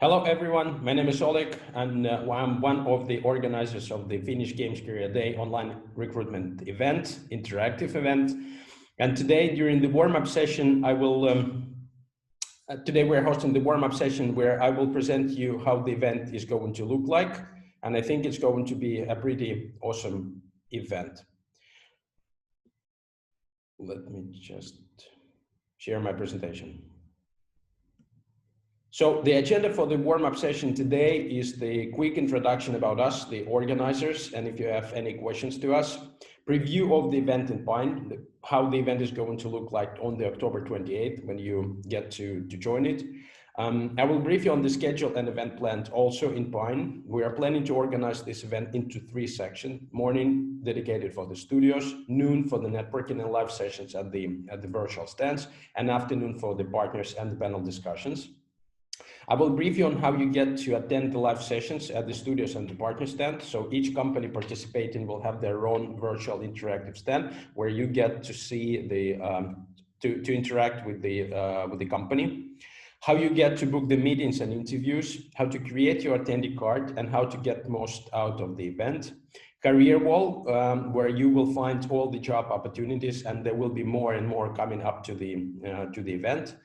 Hello everyone, my name is Oleg and I'm one of the organizers of the Finnish Games Career Day online recruitment event, interactive event. And today during the warm-up session, today we're hosting the warm-up session where I will present you how the event is going to look like. And I think it's going to be a pretty awesome event. Let me just share my presentation. So the agenda for the warm-up session today is the quick introduction about us, the organizers, and if you have any questions to us, preview of the event in Pine, how the event is going to look like on the October 28th when you get to join it. I will brief you on the schedule and event plan also in Pine. We are planning to organize this event into 3 sections: morning dedicated for the studios, noon for the networking and live sessions at the virtual stands, and afternoon for the partners and the panel discussions. I will brief you on how you get to attend the live sessions at the studios and the partner stand. So each company participating will have their own virtual interactive stand where you get to see to interact with the company. How you get to book the meetings and interviews, how to create your attendee card, and how to get most out of the event. Career wall, where you will find all the job opportunities, and there will be more and more coming up to the event.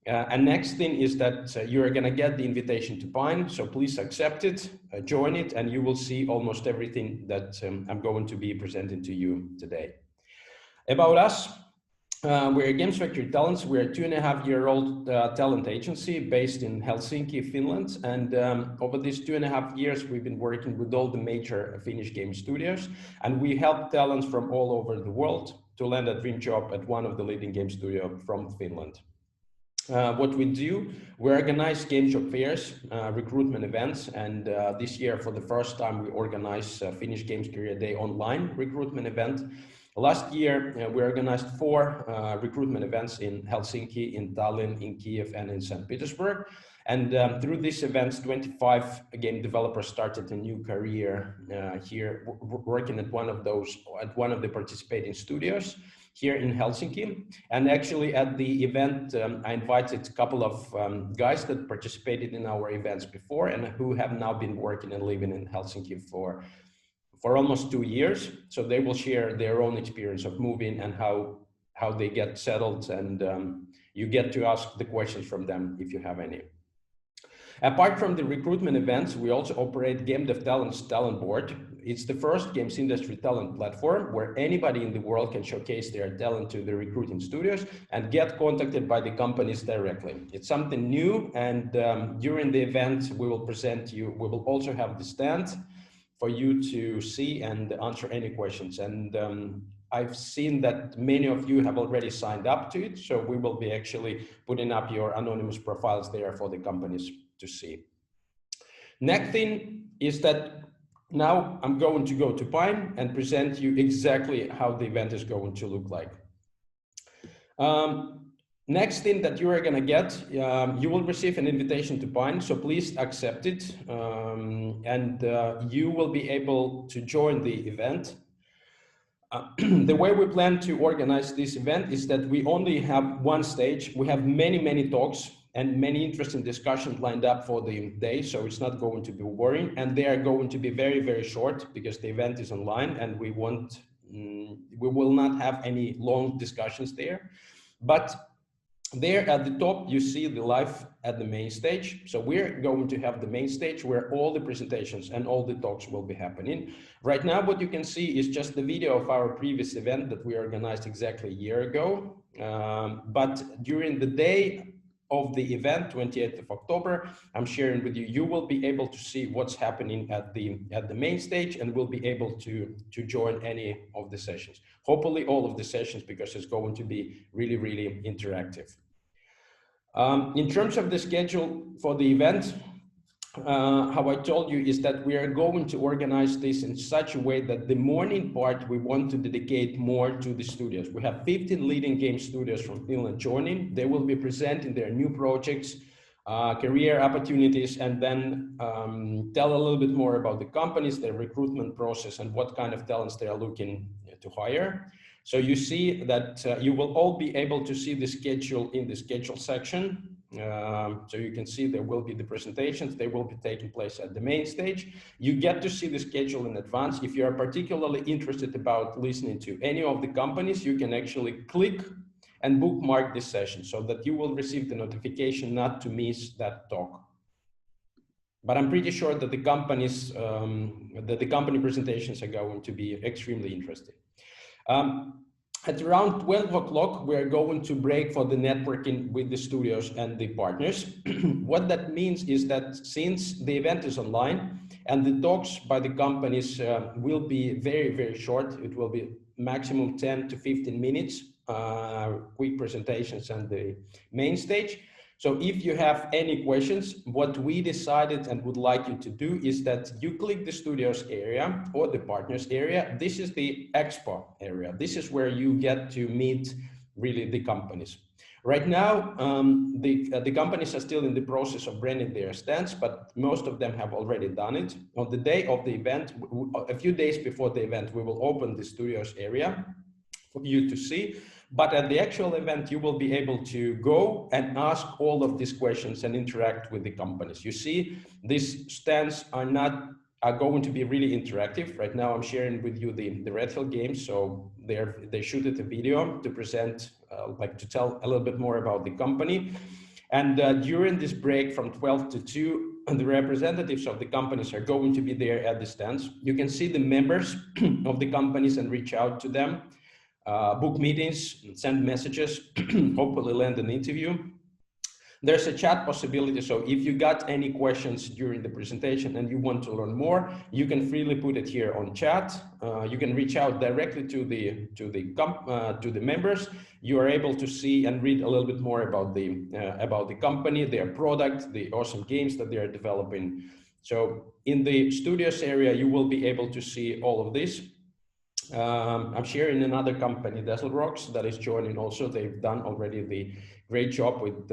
And next thing is that you're going to get the invitation to Pine, so please accept it, join it, and you will see almost everything that I'm going to be presenting to you today. About us, we're Games Factory Talents. We're a 2.5-year-old talent agency based in Helsinki, Finland. And over these 2.5 years, we've been working with all the major Finnish game studios, and we help talents from all over the world to land a dream job at one of the leading game studios from Finland. What we do, we organize game job fairs, recruitment events, and this year for the first time we organize Finnish Games Career Day online recruitment event. Last year we organized 4 recruitment events in Helsinki, in Tallinn, in Kiev, and in St. Petersburg. And through these events, 25 game developers started a new career here, working at one of the participating studios here in Helsinki. And actually at the event, I invited a couple of guys that participated in our events before and who have now been working and living in Helsinki for almost 2 years. So they will share their own experience of moving and how they get settled, and you get to ask the questions from them if you have any. Apart from the recruitment events, we also operate Game Dev Talent's Talent Board. It's the first games industry talent platform where anybody in the world can showcase their talent to the recruiting studios and get contacted by the companies directly. It's something new, and during the event, we will present you. We will also have the stand for you to see and answer any questions. And I've seen that many of you have already signed up to it, so we will be actually putting up your anonymous profiles there for the companies to see. Next thing is that now I'm going to go to Pine and present you exactly how the event is going to look like. Next thing that you are going to get, you will receive an invitation to Pine, so please accept it, and you will be able to join the event. The way we plan to organize this event is that we only have one stage. We have many talks and many interesting discussions lined up for the day, so it's not going to be boring, and they are going to be very short because the event is online and we will not have any long discussions there. But there at the top, you see the live at the main stage. So we're going to have the main stage where all the presentations and all the talks will be happening. Right now, what you can see is just the video of our previous event that we organized exactly a year ago. But during the day of the event, 28th of October, I'm sharing with you, you will be able to see what's happening at the main stage and will be able to join any of the sessions. Hopefully all of the sessions, because it's going to be really interactive. In terms of the schedule for the event, how I told you is that we are going to organize this in such a way that the morning part we want to dedicate more to the studios. We have 15 leading game studios from Finland joining. They will be presenting their new projects, career opportunities, and then tell a little bit more about the companies, their recruitment process, and what kind of talents they are looking to hire. So you see that you will all be able to see the schedule in the schedule section. So you can see there will be the presentations. They will be taking place at the main stage. You get to see the schedule in advance. If you are particularly interested about listening to any of the companies, you can actually click and bookmark this session so that you will receive the notification not to miss that talk. But I'm pretty sure that the company presentations are going to be extremely interesting. At around 12 o'clock, we're going to break for the networking with the studios and the partners. What that means is that since the event is online and the talks by the companies will be very, very short, it will be maximum 10 to 15 minutes, quick presentations and the main stage. So if you have any questions, what we decided and would like you to do is that you click the studios area or the partners area. This is the expo area. This is where you get to meet really the companies. Right now, the companies are still in the process of branding their stands, but most of them have already done it. On the day of the event, a few days before the event, we will open the studios area for you to see. But at the actual event, you will be able to go and ask all of these questions and interact with the companies. You see, these stands are going to be really interactive. Right now, I'm sharing with you the Red Hill games. So they shooted a video to present, to tell a little bit more about the company. And during this break from 12 to 2, the representatives of the companies are going to be there at the stands. You can see the members of the companies and reach out to them. Book meetings, send messages, hopefully land an interview. There's a chat possibility, so if you got any questions during the presentation and you want to learn more, you can freely put it here on chat. You can reach out directly to the members. You are able to see and read a little bit more about the company, their product, the awesome games that they are developing. So in the studios area, you will be able to see all of this. I'm sharing another company, Dazzle Rocks, that is joining also. They've done already the great job with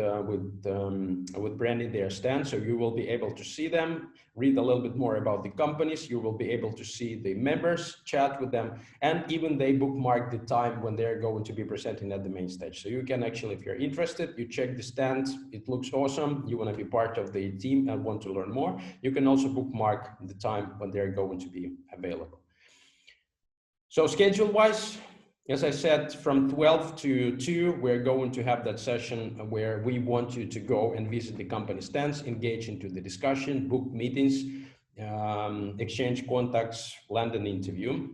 branding their stand. So you will be able to see them, read a little bit more about the companies. You will be able to see the members, chat with them, and even they bookmark the time when they're going to be presenting at the main stage. So you can actually, if you're interested, you check the stand. It looks awesome. You want to be part of the team and want to learn more. You can also bookmark the time when they're going to be available. So schedule-wise, as I said, from 12 to 2, we're going to have that session where we want you to go and visit the company stands, engage into the discussion, book meetings, exchange contacts, land an interview.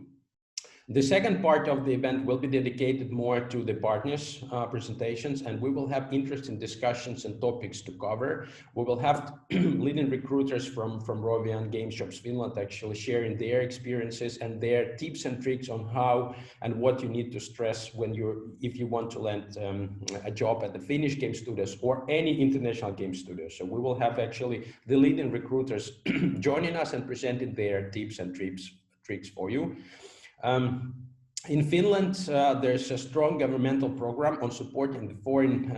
The second part of the event will be dedicated more to the partners' presentations, and we will have interesting discussions and topics to cover. We will have leading recruiters from Rovia and Game Shops Finland actually sharing their experiences and their tips and tricks on how and what you need to stress if you want to land a job at the Finnish Game Studios or any international game studios. So we will have actually the leading recruiters joining us and presenting their tips and tricks for you. In Finland, there's a strong governmental program on supporting the foreign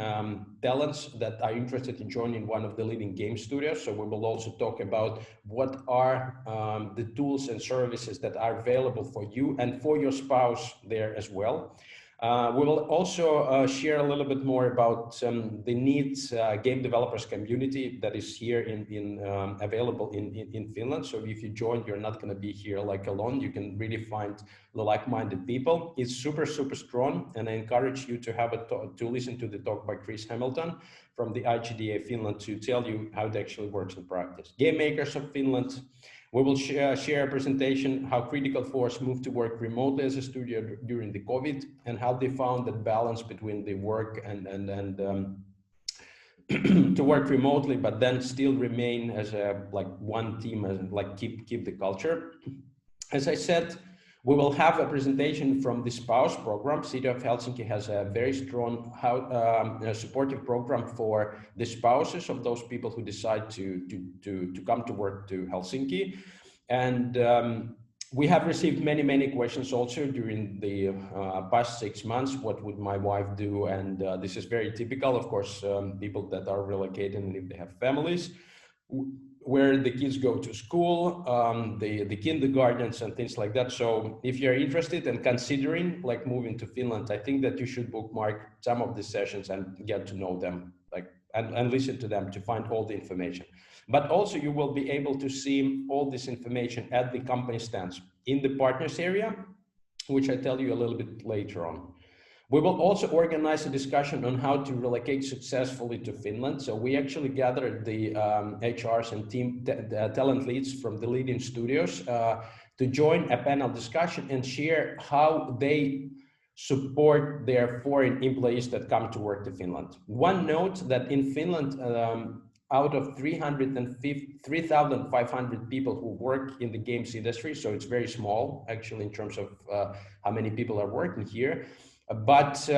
talents that are interested in joining one of the leading game studios. So we will also talk about what are the tools and services that are available for you and for your spouse there as well. We will also share a little bit more about the needs game developers community that is here available in Finland. So if you join, you're not going to be here like alone. You can really find the like-minded people. It's super, super strong, and I encourage you to to listen to the talk by Chris Hamilton from the IGDA Finland to tell you how it actually works in practice. Game Makers of Finland. We will share a presentation how Critical Force moved to work remotely as a studio during the COVID and how they found that balance between the work and to work remotely, but then still remain as one team and keep the culture. As I said, we will have a presentation from the spouse program. City of Helsinki has a very strong supportive program for the spouses of those people who decide to come to work to Helsinki. And we have received many questions also during the past 6 months. What would my wife do? And this is very typical, of course, people that are relocated and if they have families, where the kids go to school, the kindergartens and things like that. So if you're interested and considering moving to Finland, I think that you should bookmark some of the sessions and get to know them and listen to them to find all the information. But also you will be able to see all this information at the company stands in the partners area, which I tell you a little bit later on. We will also organize a discussion on how to relocate successfully to Finland. So we actually gathered the HRs and talent leads from the leading studios to join a panel discussion and share how they support their foreign employees that come to work to Finland. One note that in Finland, out of 3,500 people who work in the games industry, so it's very small actually in terms of how many people are working here, but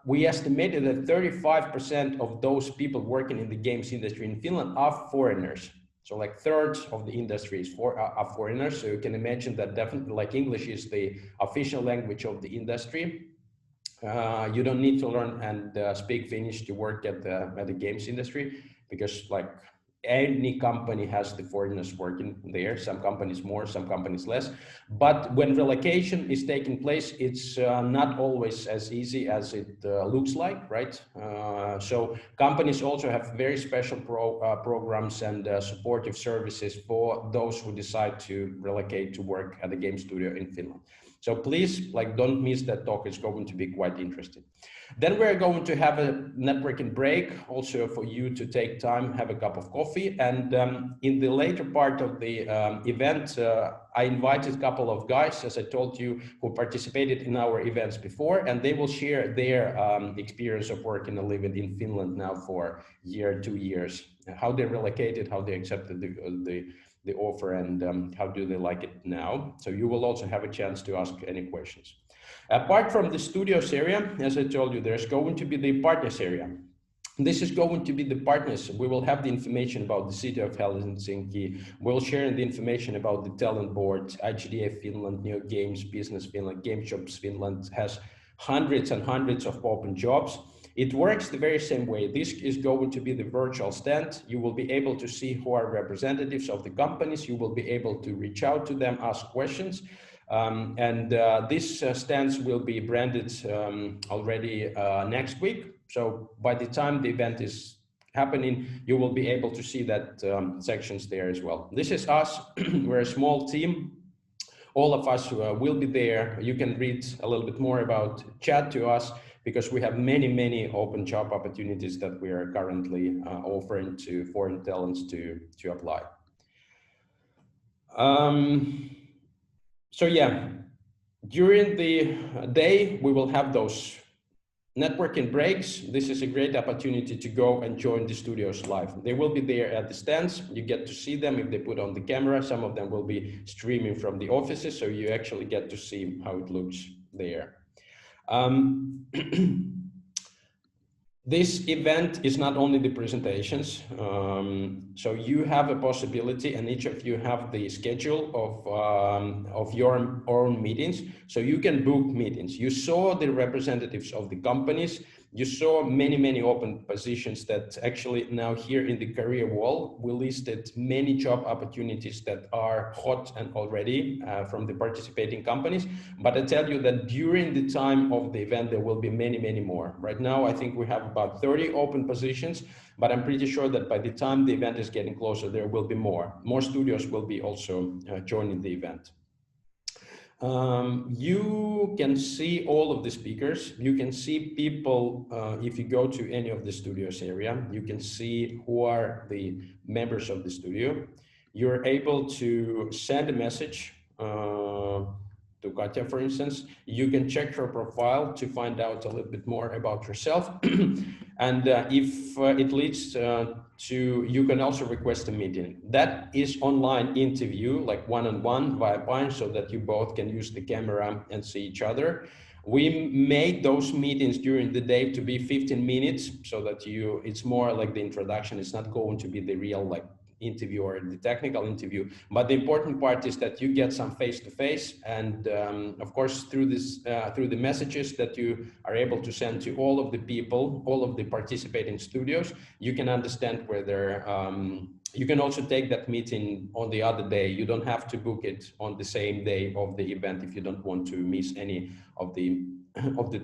we estimated that 35% of those people working in the games industry in Finland are foreigners. So like thirds of the industry is are foreigners. So you can imagine that definitely like English is the official language of the industry. You don't need to learn and speak Finnish to work at the games industry, because like any company has the foreigners working there, some companies more, some companies less. But when relocation is taking place, it's not always as easy as it looks like, right? So companies also have very special programs and supportive services for those who decide to relocate to work at a game studio in Finland. So please, like, don't miss that talk. It's going to be quite interesting. Then we're going to have a networking break, also for you to take time, have a cup of coffee. And in the later part of the event, I invited a couple of guys, as I told you, who participated in our events before, and they will share their experience of working and living in Finland now for a year, 2 years, how they relocated, how they accepted the offer, and how do they like it now. So you will also have a chance to ask any questions. Apart from the studios area, as I told you, there's going to be the partners area. This is going to be the partners. We will have the information about the city of Helsinki. We'll share the information about the talent board, IGDA Finland, New Games, Business Finland, Game Shops Finland has hundreds and hundreds of open jobs. It works the very same way. This is going to be the virtual stand. You will be able to see who are representatives of the companies. You will be able to reach out to them, ask questions. This stands will be branded already next week. So by the time the event is happening, you will be able to see that sections there as well. This is us. We're a small team. All of us will be there. You can read a little bit more about, chat to us, because we have many, many open job opportunities that we are currently offering to foreign talents to apply. So yeah, during the day, we will have those networking breaks. This is a great opportunity to go and join the studios live. They will be there at the stands. You get to see them if they put on the camera. Some of them will be streaming from the offices, so you actually get to see how it looks there. This event is not only the presentations, so you have a possibility, and each of you have the schedule of your own meetings, so you can book meetings. You saw the representatives of the companies. You saw many, many open positions that actually now here in the career wall, we listed many job opportunities that are hot and already from the participating companies. But I tell you that during the time of the event, there will be many, many more. Right now, I think we have about 30 open positions, but I'm pretty sure that by the time the event is getting closer, there will be more. More studios will be also joining the event. You can see all of the speakers. You can see people, if you go to any of the studios area, you can see who are the members of the studio. You're able to send a message to Katja, for instance. You can check her profile to find out a little bit more about herself. And if it leads you can also request a meeting. That is online interview, like one-on-one via Pine, so that you both can use the camera and see each other. We made those meetings during the day to be 15 minutes, so that it's more like the introduction. It's not going to be the real like interview or the technical interview, but the important part is that you get some face-to-face, and of course through the messages that you are able to send to all of the people, all of the participating studios, you can understand whether you can also take that meeting on the other day. You don't have to book it on the same day of the event if you don't want to miss any of the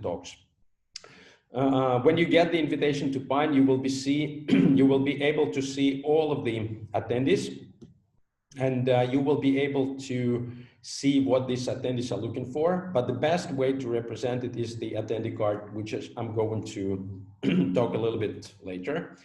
talks. When you get the invitation to Pine, you will you will be able to see all of the attendees, and you will be able to see what these attendees are looking for. But the best way to represent it is the attendee card, which I'm going to talk a little bit later.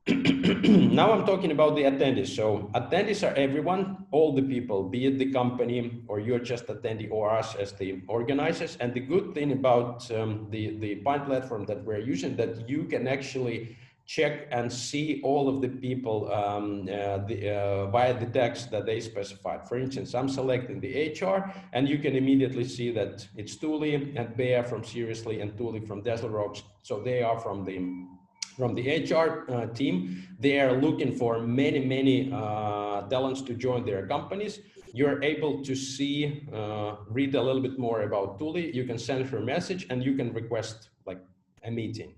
Now I'm talking about the attendees. So attendees are everyone, all the people, be it the company or you're just attendee or us as the organizers. And the good thing about the Pine platform that we're using, that you can actually check and see all of the people via the text that they specified. For instance, I'm selecting the HR, and you can immediately see that it's Tuli and Bea from Seriously and Tuli from Dazzle Rocks. So they are from the HR team. They are looking for many talents to join their companies. You're able to see, read a little bit more about Tuli. You can send her a message and you can request like a meeting.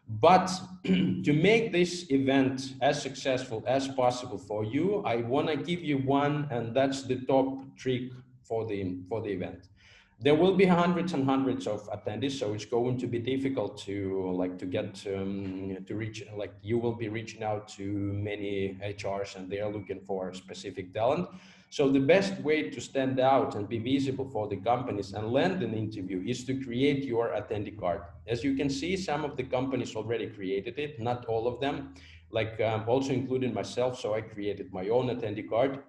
But to make this event as successful as possible for you, I want to give you one, and that's the top trick for the event. There will be hundreds and hundreds of attendees, so it's going to be difficult to get to reach, like you will be reaching out to many HRs and they are looking for specific talent. So the best way to stand out and be visible for the companies and land an interview is to create your attendee card. As you can see, some of the companies already created it, not all of them, like also including myself. So I created my own attendee card.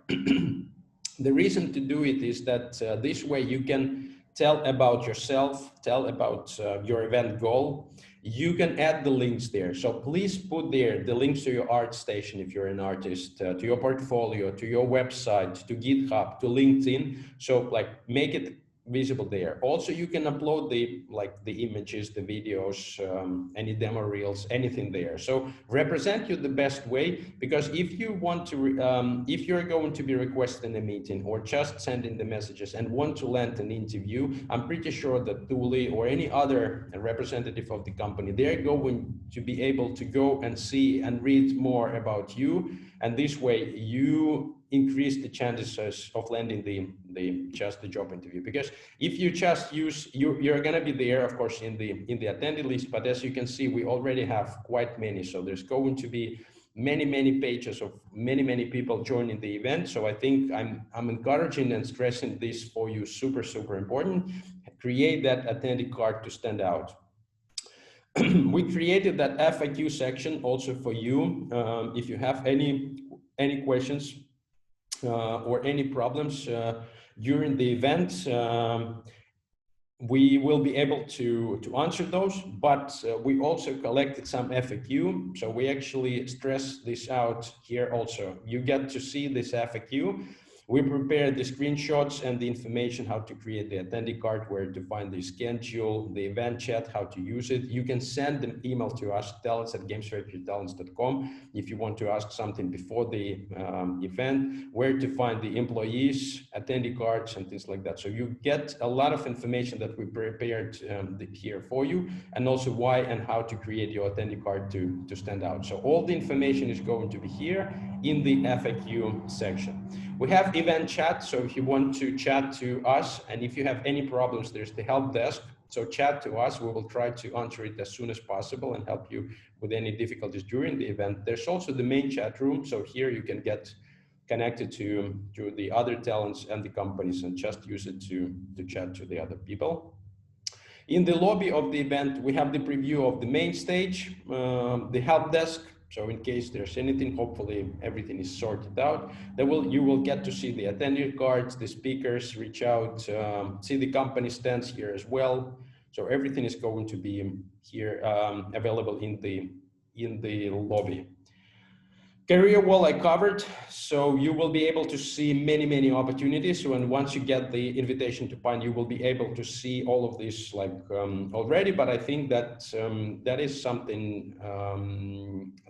The reason to do it is that this way you can tell about yourself, tell about your event goal. You can add the links there. So please put there the links to your ArtStation if you're an artist, to your portfolio, to your website, to GitHub, to LinkedIn. So like make it visible there. Also, you can upload the images, the videos, any demo reels, anything there. So represent you the best way, because if you want to, if you're going to be requesting a meeting or just sending the messages and want to land an interview, I'm pretty sure that Tuli or any other representative of the company, they're going to be able to go and see and read more about you. And this way you increase the chances of landing the job interview. Because if you just use, you're going to be there, of course, in the attendee list, but as you can see, we already have quite many. So there's going to be many pages of many people joining the event. So I think I'm encouraging and stressing this for you, super important. Create that attendee card to stand out. We created that FAQ section also for you. If you have any questions or any problems during the event, we will be able to answer those, but we also collected some FAQ. So we actually stress this out here also. You get to see this FAQ. We prepared the screenshots and the information how to create the attendee card, where to find the schedule, the event chat, how to use it. You can send an email to us, talents@gamesfactorytalents.com, if you want to ask something before the event, where to find the employees, attendee cards, and things like that. So you get a lot of information that we prepared here for you, and also why and how to create your attendee card to stand out. So all the information is going to be here in the FAQ section. We have event chat, so if you want to chat to us, and if you have any problems, there's the help desk. So chat to us, we will try to answer it as soon as possible and help you with any difficulties during the event. There's also the main chat room, so here you can get connected to the other talents and the companies and just use it to chat to the other people. In the lobby of the event, we have the preview of the main stage, the help desk. So in case there's anything, hopefully everything is sorted out. You will get to see the attendee cards, the speakers, reach out, see the company stands here as well. So everything is going to be here available in the lobby. Career wall I covered, so you will be able to see many opportunities. And once you get the invitation to Pine, you will be able to see all of this already. But I think that that is something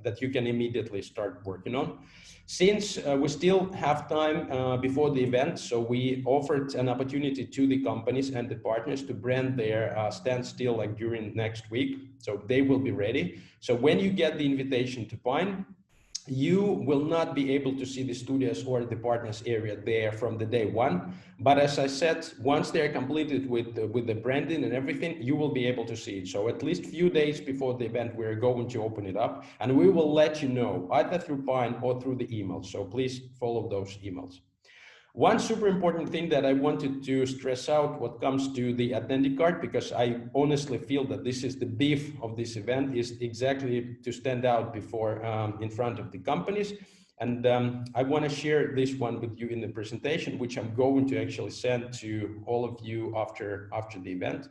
that you can immediately start working on. Since we still have time before the event, so we offered an opportunity to the companies and the partners to brand their stand still during next week. So they will be ready. So when you get the invitation to Pine, you will not be able to see the studios or the partners area there from the day one. But as I said, once they're completed with the branding and everything, you will be able to see it. So at least few days before the event, we're going to open it up, and we will let you know either through Pine or through the email. So please follow those emails. One super important thing that I wanted to stress out what comes to the attendee card, because I honestly feel that this is the beef of this event, is exactly to stand out before in front of the companies. And I want to share this one with you in the presentation, which I'm going to actually send to all of you after the event.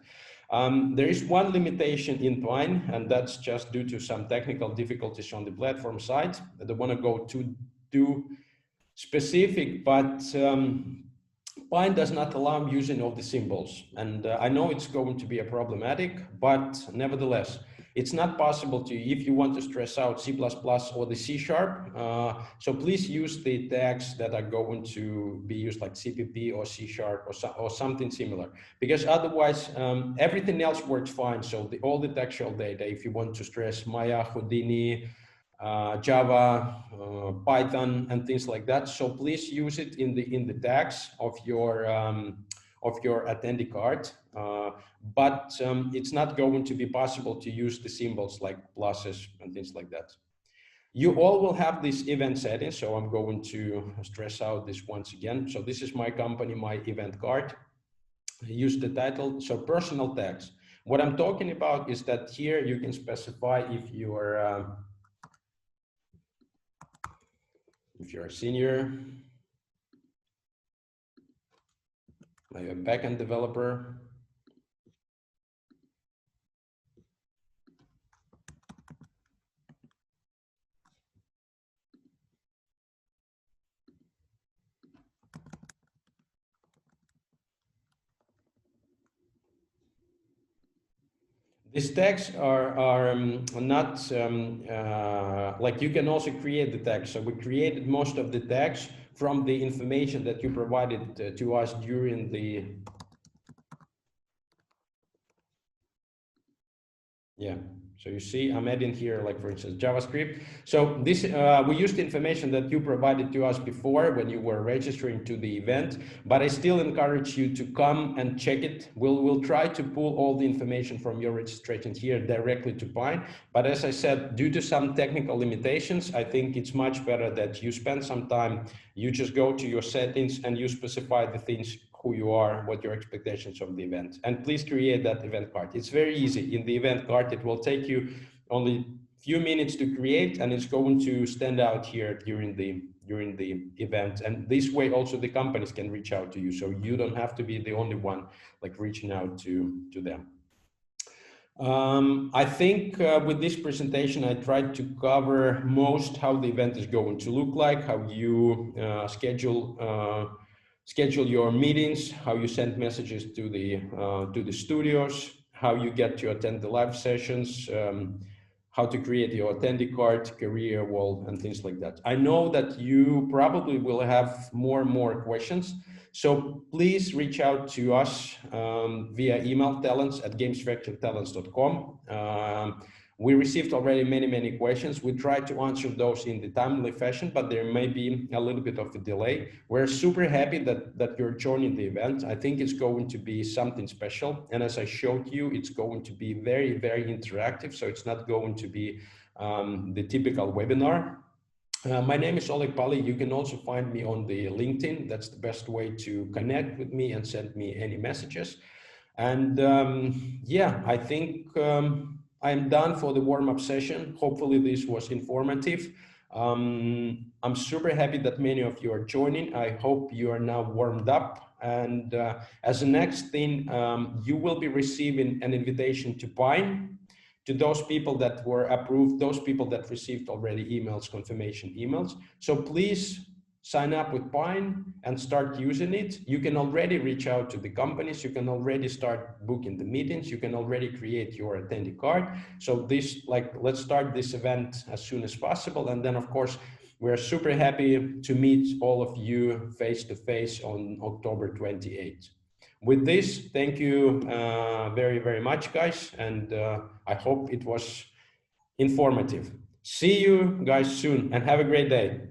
There is one limitation in Pine, and that's just due to some technical difficulties on the platform side. I don't want to go too specific, but Pine does not allow using of the symbols. And I know it's going to be a problematic, but nevertheless, it's not possible to, if you want to stress out C++ or the C#, so please use the tags that are going to be used like CPP or C# or something similar, because otherwise everything else works fine. So all the textual data, if you want to stress Maya, Houdini, Java, Python, and things like that. So please use it in the tags of your attendee card. But it's not going to be possible to use the symbols like pluses and things like that. You all will have this event settings, so I'm going to stress out this once again. So this is my company, my event card. Use the title, so personal tags. What I'm talking about is that here you can specify if you're a senior, like a backend developer, these tags are not like you can also create the tags. So we created most of the tags from the information that you provided to us during the, yeah. So you see, I'm adding here, like for instance, JavaScript. So this, we used the information that you provided to us before when you were registering to the event, but I still encourage you to come and check it. We'll try to pull all the information from your registration here directly to Pine. But as I said, due to some technical limitations, I think it's much better that you spend some time, you just go to your settings and you specify the things, who you are, what your expectations of the event, and please create that event card. It's very easy. In the event card, it will take you only few minutes to create, and it's going to stand out here during the event. And this way also the companies can reach out to you, so you don't have to be the only one like reaching out to them. I think with this presentation, I tried to cover most how the event is going to look like, how you schedule your meetings, how you send messages to the studios, how you get to attend the live sessions, how to create your attendee card, career wall, and things like that. I know that you probably will have more and more questions, so please reach out to us via email, talents@gamesfactorytalents.com. We received already many questions. We tried to answer those in the timely fashion, but there may be a little bit of a delay. We're super happy that you're joining the event. I think it's going to be something special. And as I showed you, it's going to be very interactive. So it's not going to be the typical webinar. My name is Oleg Pali. You can also find me on the LinkedIn. That's the best way to connect with me and send me any messages. And yeah, I think I'm done for the warm-up session. Hopefully this was informative. I'm super happy that many of you are joining. I hope you are now warmed up. And as a next thing, you will be receiving an invitation to Pine. To those people that were approved, those people that received already emails, confirmation emails. So please sign up with Pine and start using it. You can already reach out to the companies. You can already start booking the meetings. You can already create your attendee card. So this, let's start this event as soon as possible. And then of course, we're super happy to meet all of you face-to-face on October 28th. With this, thank you very much, guys. And I hope it was informative. See you guys soon and have a great day.